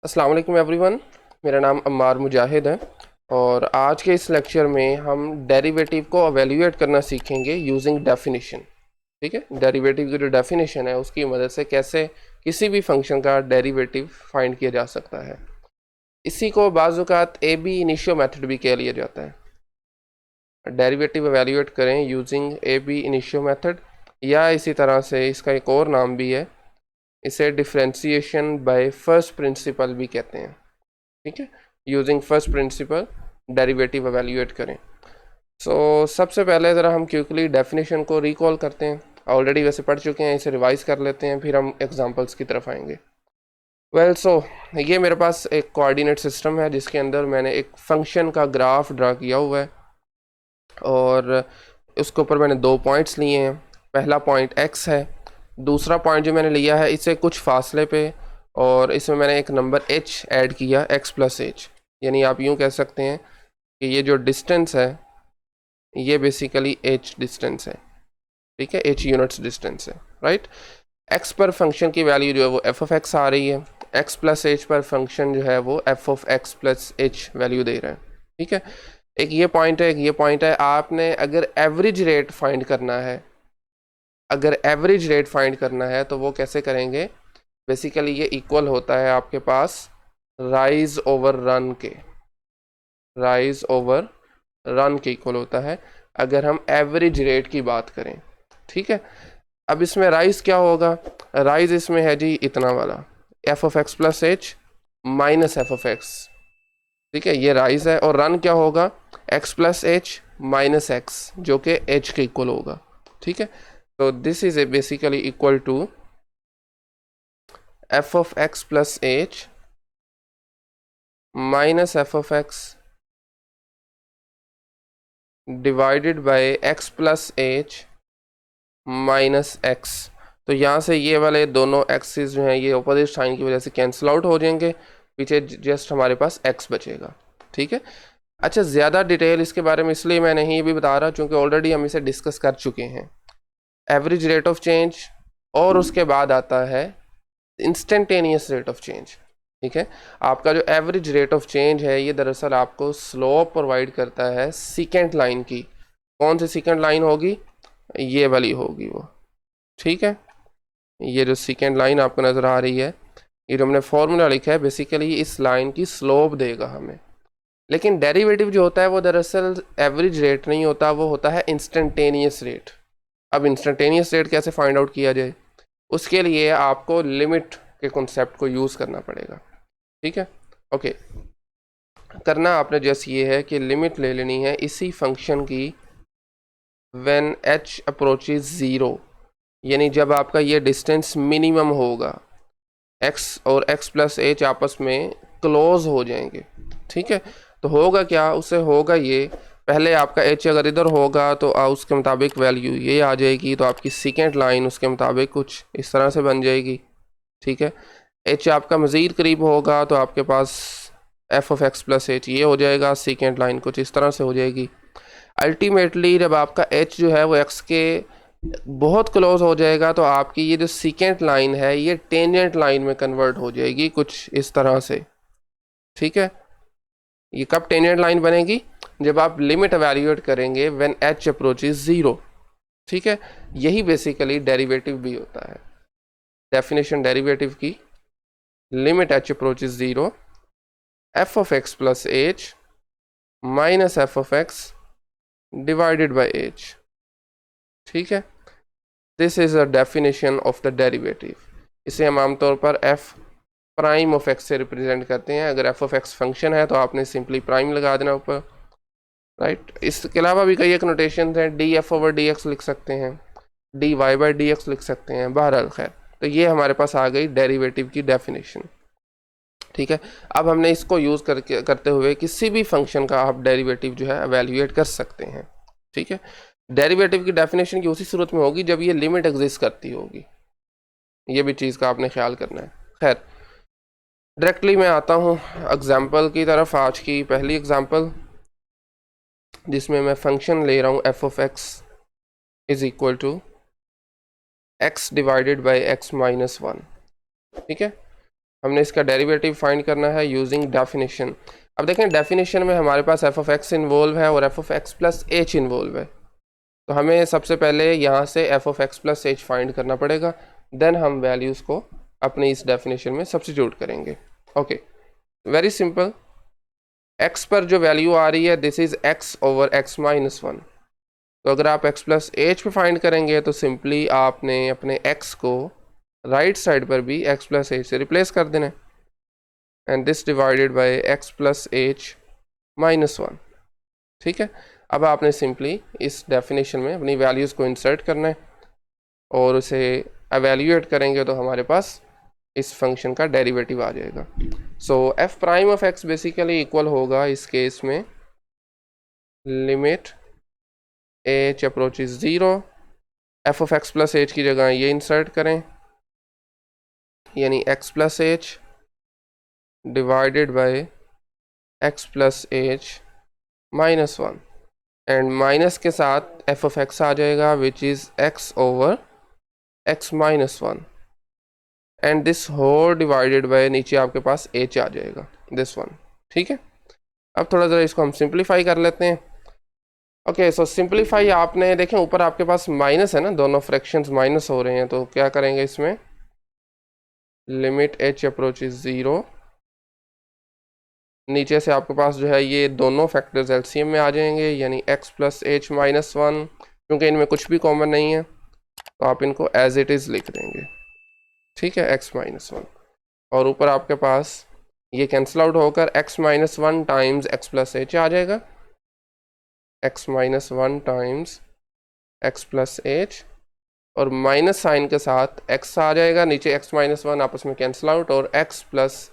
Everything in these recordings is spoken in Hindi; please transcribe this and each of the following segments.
अस्सलाम वालेकुम एवरीवन। मेरा नाम अम्मार मुजाहिद है और आज के इस लेक्चर में हम डेरिवेटिव को एवेल्यूएट करना सीखेंगे यूजिंग डेफिनेशन। ठीक है, डेरिवेटिव की जो डेफिनेशन है उसकी मदद से कैसे किसी भी फंक्शन का डेरिवेटिव फाइंड किया जा सकता है। इसी को बाज़-औक़ात ए बी इनिशियो मेथड भी कह लिया जाता है। डेरिवेटिव एवेल्यूएट करें using ab initio method, या इसी तरह से इसका एक और नाम भी है, इसे डिफ्रेंशिएशन बाय फर्स्ट प्रिंसिपल भी कहते हैं। ठीक है, using first principle derivative evaluate करें। सबसे पहले ज़रा हम क्विकली डेफिनेशन को रिकॉल करते हैं। ऑलरेडी वैसे पढ़ चुके हैं, इसे रिवाइज कर लेते हैं, फिर हम एग्जांपल्स की तरफ आएंगे। ये मेरे पास एक कोऑर्डिनेट सिस्टम है जिसके अंदर मैंने एक फंक्शन का ग्राफ ड्रा किया हुआ है और उसके ऊपर मैंने 2 पॉइंट्स लिए हैं। पहला पॉइंट x है, दूसरा पॉइंट जो मैंने लिया है इससे कुछ फासले पे, और इसमें मैंने एक नंबर h ऐड किया x प्लस h। यानी आप यूँ कह सकते हैं कि ये जो डिस्टेंस है ये बेसिकली h डिस्टेंस है। ठीक है, h यूनिट्स डिस्टेंस है, राइट। x पर फंक्शन की वैल्यू जो है वो f ऑफ x आ रही है, x प्लस h पर फंक्शन जो है वो f of x plus h value दे रहा है। ठीक है, एक ये पॉइंट है, एक ये पॉइंट है। आपने अगर एवरेज रेट फाइंड करना है, तो वो कैसे करेंगे? बेसिकली ये इक्वल होता है आपके पास राइज ओवर रन के इक्वल होता है अगर हम एवरेज रेट की बात करें। ठीक है, अब इसमें राइज क्या होगा? राइज इसमें है जी इतना वाला, f of x plus h minus f of x. ठीक है, ये राइज है। और रन क्या होगा? X plus h minus x, जो कि एच के इक्वल होगा। ठीक है, तो this is basically equal to f of x plus h minus f of x divided by x plus h minus x. तो यहाँ से ये वाले दोनों एक्सिस जो हैं ये अपोजिट साइन की वजह से कैंसिल आउट हो जाएंगे, पीछे जस्ट हमारे पास एक्स बचेगा। ठीक है, अच्छा, ज़्यादा डिटेल इसके बारे में इसलिए मैं नहीं भी बता रहा क्योंकि ऑलरेडी हम इसे डिस्कस कर चुके हैं। एवरेज रेट ऑफ चेंज और उसके बाद आता है इंस्टेंटेनियस रेट ऑफ चेंज। ठीक है, आपका जो एवरेज रेट ऑफ चेंज है ये दरअसल आपको स्लोप प्रोवाइड करता है सीकेंट लाइन की। कौन सी सीकेंट लाइन होगी? ये वाली होगी वो। ठीक है, ये जो सीकेंट लाइन आपको नज़र आ रही है, ये जो हमने फॉर्मूला लिखा है बेसिकली इस लाइन की स्लोप देगा हमें। लेकिन डेरिवेटिव जो होता है वो दरअसल एवरेज रेट नहीं होता, वो होता है इंस्टेंटेनियस रेट। अब इंस्टेंटेनियस रेट कैसे फाइंड आउट किया जाए? उसके लिए आपको लिमिट के कॉन्सेप्ट को यूज़ करना पड़ेगा। ठीक है, ओके। करना आपने जैसे ये है कि लिमिट ले लेनी है इसी फंक्शन की व्हेन h अप्रोचेज 0, यानी जब आपका ये डिस्टेंस मिनिमम होगा, x और x प्लस h आपस में क्लोज हो जाएंगे। ठीक है, तो होगा क्या? उससे होगा ये, पहले आपका h अगर इधर होगा तो उसके मुताबिक वैल्यू ये आ जाएगी, तो आपकी सेकेंड लाइन उसके मुताबिक कुछ इस तरह से बन जाएगी। ठीक है, h आपका मज़ीद करीब होगा तो आपके पास f of x plus h ये हो जाएगा, सेकेंड लाइन कुछ इस तरह से हो जाएगी। अल्टीमेटली जब आपका h जो है वो x के बहुत क्लोज हो जाएगा तो आपकी ये जो सेकेंड लाइन है ये टेंजेंट लाइन में कन्वर्ट हो जाएगी कुछ इस तरह से। ठीक है, ये कब टेंजेंट लाइन बनेगी? जब आप लिमिट एवेल्यूएट करेंगे व्हेन h अप्रोचेज 0। ठीक है, यही बेसिकली डेरिवेटिव भी होता है। डेफिनेशन डेरिवेटिव की, limit h approaches 0 f of x plus h minus f of x divided by h। ठीक है, this is a definition of the derivative. इसे हम आमतौर पर f प्राइम ऑफ x से रिप्रेजेंट करते हैं। अगर f ऑफ x फंक्शन है तो आपने सिंपली प्राइम लगा देना ऊपर, राइट। इसके अलावा भी कई एक नोटेशन हैं, d f over d x लिख सकते हैं, d y by d x लिख सकते हैं, बहरहाल खैर। तो ये हमारे पास आ गई डेरिवेटिव की डेफिनेशन। ठीक है, अब हमने इसको यूज़ करते हुए किसी भी फंक्शन का आप डेरिवेटिव जो है एवेल्यूएट कर सकते हैं। ठीक है, डेरिवेटिव की डेफिनेशन की उसी सूरत में होगी जब ये लिमिट एग्जिस्ट करती होगी, ये भी चीज़ का आपने ख्याल करना है। खैर, डायरेक्टली मैं आता हूँ एग्जाम्पल की तरफ। आज की पहली एग्जाम्पल जिसमें मैं फंक्शन ले रहा हूँ f of x is equal to x divided by x minus 1। ठीक है, हमने इसका डेरिवेटिव फाइंड करना है यूजिंग डेफिनेशन। अब देखें डेफिनेशन में हमारे पास एफ ऑफ एक्स इन्वॉल्व है और F of x plus H involve है। तो हमें सबसे पहले यहाँ से F of x plus H find करना पड़ेगा, देन हम वैल्यूज़ को अपनी इस डेफिनेशन में सब्स्टिट्यूट करेंगे। Okay, very simple. एक्स पर जो वैल्यू आ रही है this is x over x minus one. तो अगर आप एक्स प्लस एच पे फाइंड करेंगे तो सिंपली आपने अपने एक्स को राइट साइड पर भी एक्स प्लस एच से रिप्लेस कर देना है, and this divided by x plus h minus one. ठीक है, अब आपने सिंपली इस डेफिनेशन में अपनी वैल्यूज़ को इंसर्ट करना है और उसे एवेल्यूएट करेंगे तो हमारे पास इस फंक्शन का डेरिवेटिव आ जाएगा। So f prime of x basically equal होगा इस केस में limit h approaches zero, f of x plus h की जगह ये इंसर्ट करें, यानी x plus h divided by x plus h minus one, and minus के साथ एफ ऑफ एक्स आ जाएगा which is x over x minus one, and this whole divided by नीचे आपके पास एच आ जाएगा दिस वन। ठीक है, अब थोड़ा ज़रा इसको हम सिंप्लीफाई कर लेते हैं। ओके, सो सिंप्लीफाई आपने देखें ऊपर आपके पास माइनस है ना, दोनों फ्रैक्शंस माइनस हो रहे हैं, तो क्या करेंगे इसमें लिमिट एच अप्रोचेज ज़ीरो, नीचे से आपके पास जो है ये दोनों फैक्टर्स एलसीएम में आ जाएंगे, यानी x plus h minus one, क्योंकि इनमें कुछ भी कॉमन नहीं है तो आप इनको एज इट इज़ लिख देंगे। ठीक है, एक्स माइनस वन, और ऊपर आपके पास ये कैंसिल आउट होकर x minus one times x plus h आ जाएगा, x minus one times x plus h, और माइनस साइन के साथ एक्स आ जाएगा, नीचे एक्स माइनस वन आपस में कैंसिल आउट और x plus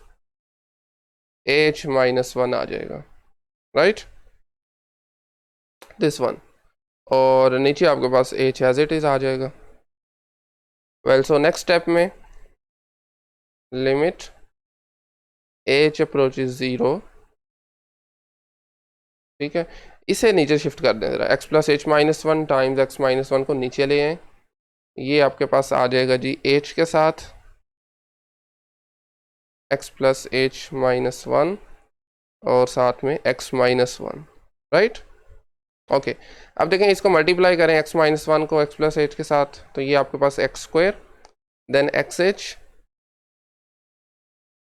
h minus one आ जाएगा, राइट दिस वन, और नीचे आपके पास एच एज इट इज़ आ जाएगा। वेल, सो नेक्स्ट स्टेप में लिमिट एच अप्रोचेज ज़ीरो, ठीक है, इसे नीचे शिफ्ट कर दें ज़रा, x plus h minus one times x minus one को नीचे ले आए, ये आपके पास आ जाएगा जी एच के साथ x plus h minus one और साथ में x minus one, right. Okay, अब देखें इसको मल्टीप्लाई करें एक्स माइनस वन को एक्स प्लस एच के साथ, तो ये आपके पास x square then x h,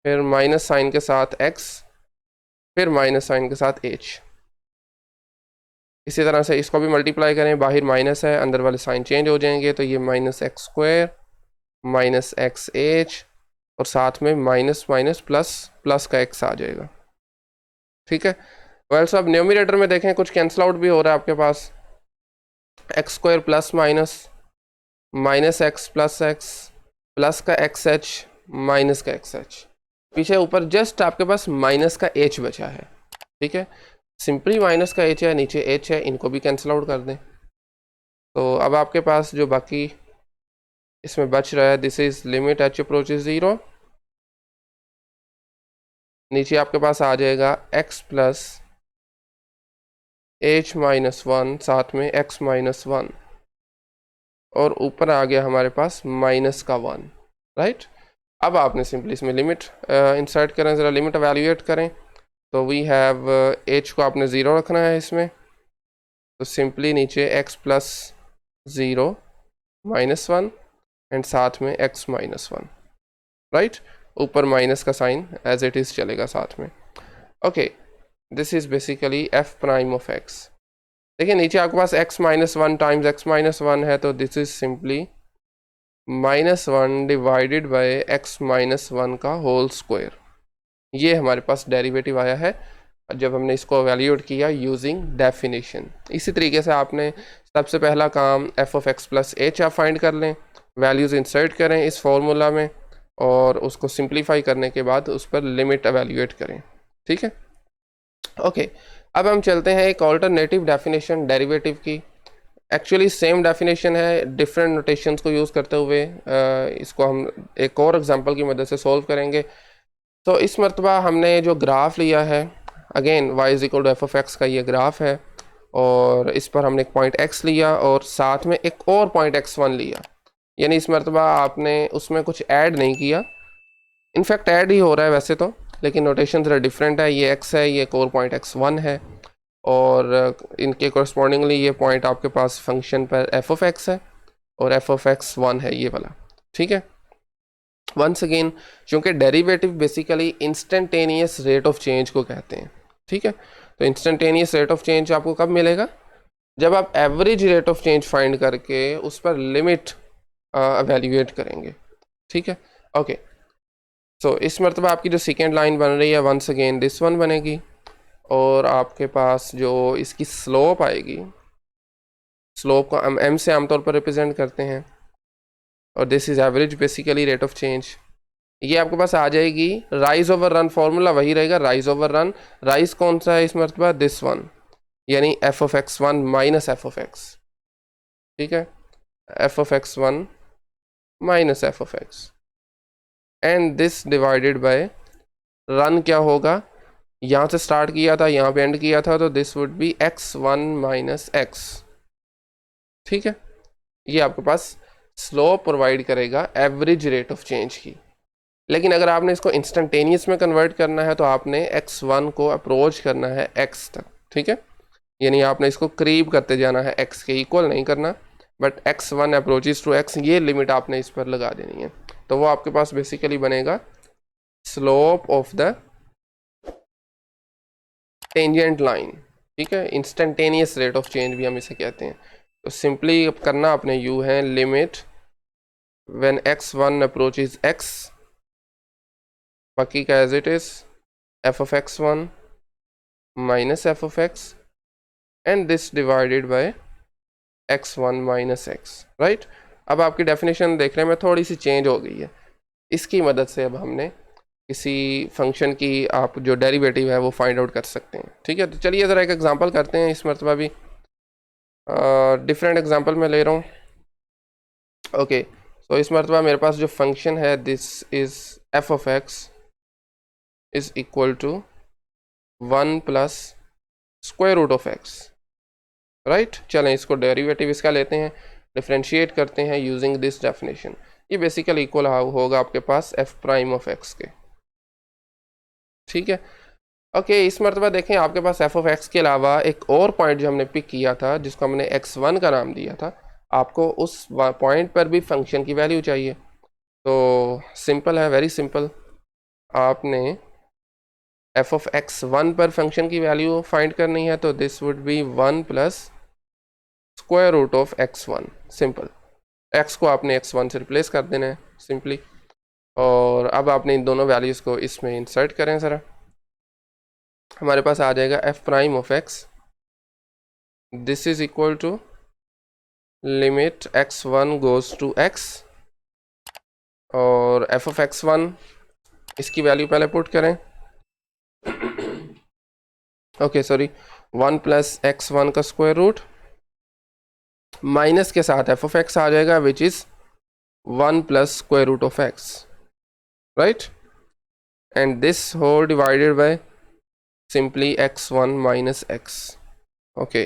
फिर माइनस साइन के साथ एक्स, फिर माइनस साइन के साथ एच। इसी तरह से इसको भी मल्टीप्लाई करें, बाहर माइनस है अंदर वाले साइन चेंज हो जाएंगे, तो ये minus x square minus x H और साथ में माइनस माइनस प्लस प्लस का एक्स आ जाएगा। ठीक है, वेल सो अब न्यूमरेटर में देखें कुछ कैंसिल आउट भी हो रहा है आपके पास, x square plus minus minus x plus का एक्स एच माइनस का एक्स एच, पीछे ऊपर जस्ट आपके पास माइनस का एच बचा है। ठीक है, सिंपली माइनस का एच है, नीचे एच है, इनको भी कैंसिल आउट कर दें, तो अब आपके पास जो बाकी इसमें बच रहा है this is limit h approaches zero, नीचे आपके पास आ जाएगा x plus h minus one साथ में एक्स माइनस वन, और ऊपर आ गया हमारे पास माइनस का वन, राइट। अब आपने सिंपली इसमें लिमिट इंसर्ट करें, ज़रा लिमिट एवेल्यूएट करें, तो वी हैव एच को आपने ज़ीरो रखना है इसमें, तो सिंपली नीचे x plus zero minus one and साथ में एक्स माइनस वन, राइट, ऊपर माइनस का साइन एज इट इज़ चलेगा साथ में। Okay, this is basically f prime of x. देखिए नीचे आपके पास x minus one times x minus one है, तो this is simply minus one divided by x minus one का होल स्क्वायर, ये हमारे पास डेरिवेटिव आया है जब हमने इसको एवेल्यूएट किया यूजिंग डेफिनेशन। इसी तरीके से आपने सबसे पहला काम F of x plus H आप फाइंड कर लें, वैल्यूज़ इंसर्ट करें इस फॉर्मूला में और उसको सिंप्लीफाई करने के बाद उस पर लिमिट एवेल्यूएट करें। ठीक है, ओके, अब हम चलते हैं एक ऑल्टरनेटिव डेफिनेशन डेरिवेटिव की। एक्चुअली सेम डेफिनेशन है, डिफरेंट नोटेशंस को यूज़ करते हुए इसको हम एक और एग्जांपल की मदद से सॉल्व करेंगे। तो इस मरतबा हमने जो ग्राफ लिया है, again y is equal to f of x का ये ग्राफ है, और इस पर हमने एक पॉइंट x लिया और साथ में एक और पॉइंट x1 लिया, यानी इस मरतबा आपने उसमें कुछ ऐड नहीं किया, इनफैक्ट ऐड ही हो रहा है वैसे तो, लेकिन नोटेशन ज़रा डिफरेंट है। ये x है, ये कोर पॉइंट x1 है, और इनके कोरस्पॉन्डिंगली ये पॉइंट आपके पास फंक्शन पर f ऑफ x है और f ऑफ x1 है, ये वाला। ठीक है, वंस अगेन चूँकि derivative basically instantaneous rate of change को कहते हैं। ठीक है, तो इंस्टेंटेनियस रेट ऑफ चेंज आपको कब मिलेगा? जब आप average rate of change find करके उस पर लिमिट एवेल्यूएट करेंगे। ठीक है, ओके। सो इस मरतबा आपकी जो सेकेंड लाइन बन रही है, वंस अगेन दिस वन बनेगी, और आपके पास जो इसकी स्लोप आएगी, स्लोप को हम m से आमतौर पर रिप्रेजेंट करते हैं, और this is average basically rate of change. ये आपके पास आ जाएगी, राइज ओवर रन फॉर्मूला वही रहेगा, राइज ओवर रन। राइज कौन सा है इस मरतबा? दिस वन, यानी f of x1 minus f of x। ठीक है, f of x1 minus f of x, and this divided bye run क्या होगा, यहाँ से स्टार्ट किया था यहाँ पे एंड किया था, तो this would B x1 minus x। ठीक है, ये आपके पास स्लोप प्रोवाइड करेगा एवरेज रेट ऑफ चेंज की। लेकिन अगर आपने इसको इंस्टेंटेनियस में कन्वर्ट करना है तो आपने x1 को अप्रोच करना है x तक। ठीक है, यानी आपने इसको करीब करते जाना है, x के इक्वल नहीं करना, but x1 approaches to x, ये लिमिट आपने इस पर लगा देनी है। तो वो आपके पास बेसिकली बनेगा slope of the tangent line. ठीक है, इंस्टेंटेनियस रेट ऑफ चेंज भी हम इसे कहते हैं। तो सिंपली अब करना आपने यू है, limit when x1 approaches x, बाकी का as it is f of x1 minus f of x, and this divided by x1 minus x। Right, अब आपकी डेफिनेशन देखने में थोड़ी सी चेंज हो गई है। इसकी मदद से अब हमने किसी फंक्शन की आप जो डेरिवेटिव है वो फाइंड आउट कर सकते हैं। ठीक है, तो चलिए ज़रा एक एग्जांपल करते हैं। इस मरतबा भी डिफरेंट एग्जांपल मैं ले रहा हूँ। ओके, तो इस मरतबा मेरे पास जो फंक्शन है, this is f of x is equal to 1 plus square root of x। Right, चलें इसको डेरिवेटिव इसका लेते हैं, डिफ्रेंशिएट करते हैं यूजिंग दिस डेफिनेशन। ये बेसिकली इक्वल होगा आपके पास f प्राइम ऑफ x के। ठीक है, ओके। इस मरतबा देखें आपके पास f ऑफ x के अलावा एक और पॉइंट जो हमने पिक किया था, जिसको हमने x1 का नाम दिया था, आपको उस पॉइंट पर भी फंक्शन की वैल्यू चाहिए। तो सिंपल है, वेरी सिंपल, आपने f ऑफ x1 पर फंक्शन की वैल्यू फाइंड करनी है, तो this would be 1 plus square root of x1। Simple, x को आपने x1 से रिप्लेस कर देना है सिंपली, और अब आपने इन दोनों वैल्यूज़ को इसमें इंसर्ट करें ज़रा। हमारे पास आ जाएगा f prime of x, this is equal to limit x1 goes to x, और f ऑफ x1 इसकी वैल्यू पहले पुट करें। ओके सॉरी, 1 प्लस x1 का स्क्वायर रूट माइनस के साथ f ऑफ x आ जाएगा, which is 1 plus square root of x। Right, and this whole divided by simply x1 minus x। Okay,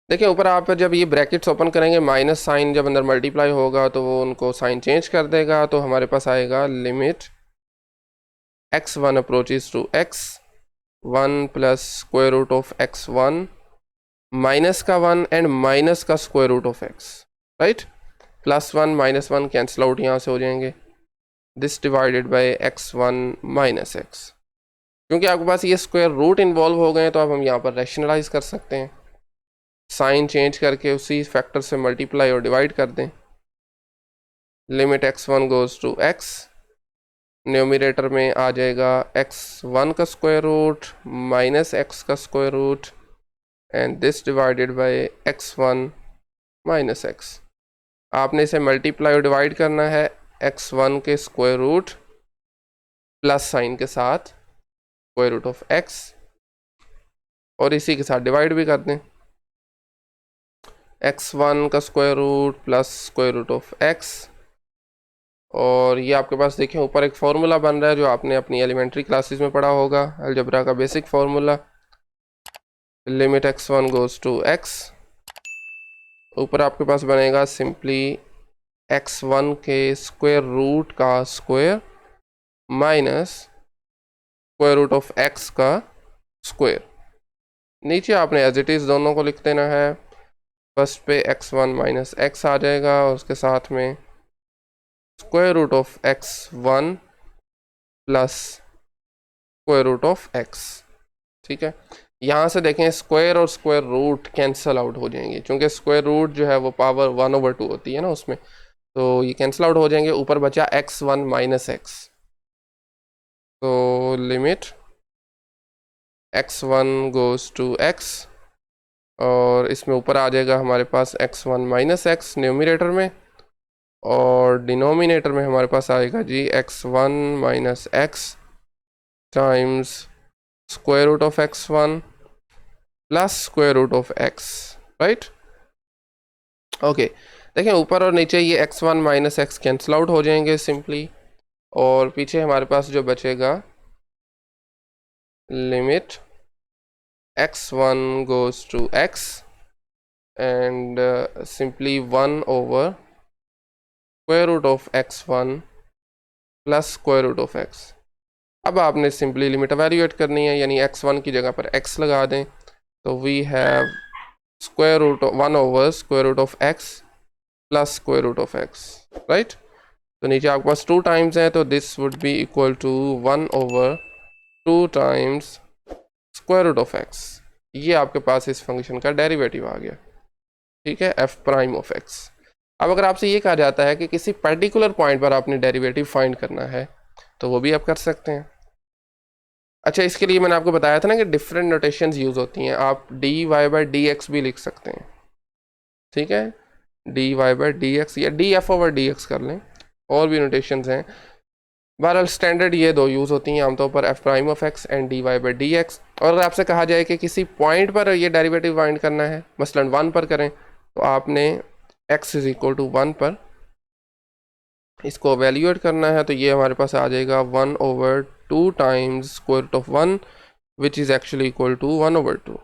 देखिए ऊपर आप जब ये ब्रैकेट्स ओपन करेंगे, माइनस साइन जब अंदर मल्टीप्लाई होगा तो वो उनको साइन चेंज कर देगा। तो हमारे पास आएगा limit x1 approaches to x, 1 plus square root of x1 minus का 1 एंड माइनस का square root of x। Right, plus 1 minus 1 cancel out यहाँ से हो जाएंगे, this divided by x1 minus x। क्योंकि आपके पास ये स्क्वायर रूट इन्वॉल्व हो गए तो अब हम यहाँ पर रैशनलाइज कर सकते हैं, साइन चेंज करके उसी फैक्टर से मल्टीप्लाई और डिवाइड कर दें। Limit x1 goes to x, numerator में आ जाएगा x1 का स्क्वायर रूट माइनस x का square root, and this divided by x1 minus x। आपने इसे मल्टीप्लाई और डिवाइड करना है x1 के स्क्वायर रूट प्लस साइन के साथ स्क्वायर रूट ऑफ x, और इसी के साथ डिवाइड भी कर दें, x1 का square root plus square root of x। और ये आपके पास देखें ऊपर एक फार्मूला बन रहा है जो आपने अपनी एलिमेंट्री क्लासेस में पढ़ा होगा, अलजेब्रा का basic formula, limit x1 goes to x। ऊपर आपके पास बनेगा सिंपली x1 के स्क्वायर रूट का square minus square root of x का स्क्वायर। नीचे आपने एज इट इज़ दोनों को लिख देना है। फर्स्ट पे x1 माइनस एक्स आ जाएगा और उसके साथ में square root of x1 plus square root of x। ठीक है, यहाँ से देखें स्क्वायर और स्क्वायर रूट कैंसिल आउट हो जाएंगे, क्योंकि स्क्वायर रूट जो है वो पावर 1/2 होती है ना उसमें, तो ये कैंसिल आउट हो जाएंगे। ऊपर बचा x1 माइनस एक्स, तो limit x1 goes to x और इसमें ऊपर आ जाएगा हमारे पास x1 माइनस एक्स न्यूमरेटर में, और डिनोमिनेटर में हमारे पास आएगा जी x1 minus x times square root of x1 plus square root of x, right. Okay, देखें ऊपर और नीचे ये x1 minus x cancel out हो जाएंगे सिंपली, और पीछे हमारे पास जो बचेगा limit x1 goes to x and simply 1/square root of x1 plus square root of x। अब आपने सिंपली लिमिट एवेल्यूएट करनी है, यानी x1 की जगह पर x लगा दें, तो वी हैव स्क्वायर रूट 1/स्क्वायर root of x plus square root of x, right. तो नीचे आपके पास 2 टाइम्स है, तो this would be equal to 1/2 times square root of x। ये आपके पास इस फंक्शन का डेरिवेटिव आ गया, ठीक है, f प्राइम ऑफ x। अब अगर आपसे ये कहा जाता है कि किसी पर्टिकुलर पॉइंट पर आपने डेरिवेटिव फाइंड करना है, तो वो भी आप कर सकते हैं। अच्छा, इसके लिए मैंने आपको बताया था ना कि डिफरेंट नोटेशंस यूज़ होती हैं। आप dy/dx भी लिख सकते हैं, ठीक है, dy/dx या df/dx कर लें, और भी नोटेशंस हैं। बहरहाल स्टैंडर्ड ये दो यूज़ होती हैं आमतौर पर, f prime of x and dy/dx। और अगर आपसे कहा जाए कि किसी पॉइंट पर ये डेरिवेटिव फाइंड करना है, मसलन 1 पर करें, तो आपने x इज इक्वल टू 1 पर इसको एवेल्यूएट करना है, तो ये हमारे पास आ जाएगा 1/2 times square root of 1 which is actually equal to 1/2।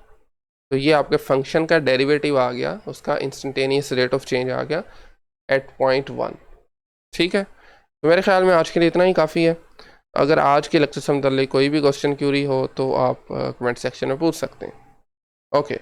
तो ये आपके फंक्शन का डेरिवेटिव आ गया, उसका इंस्टेंटेनियस रेट ऑफ चेंज आ गया एट पॉइंट 1, ठीक है। तो मेरे ख्याल में आज के लिए इतना ही काफ़ी है। अगर आज के लेक्चर से मतलब कोई भी क्वेश्चन क्यूरी हो तो आप कमेंट सेक्शन में पूछ सकते हैं। ओके।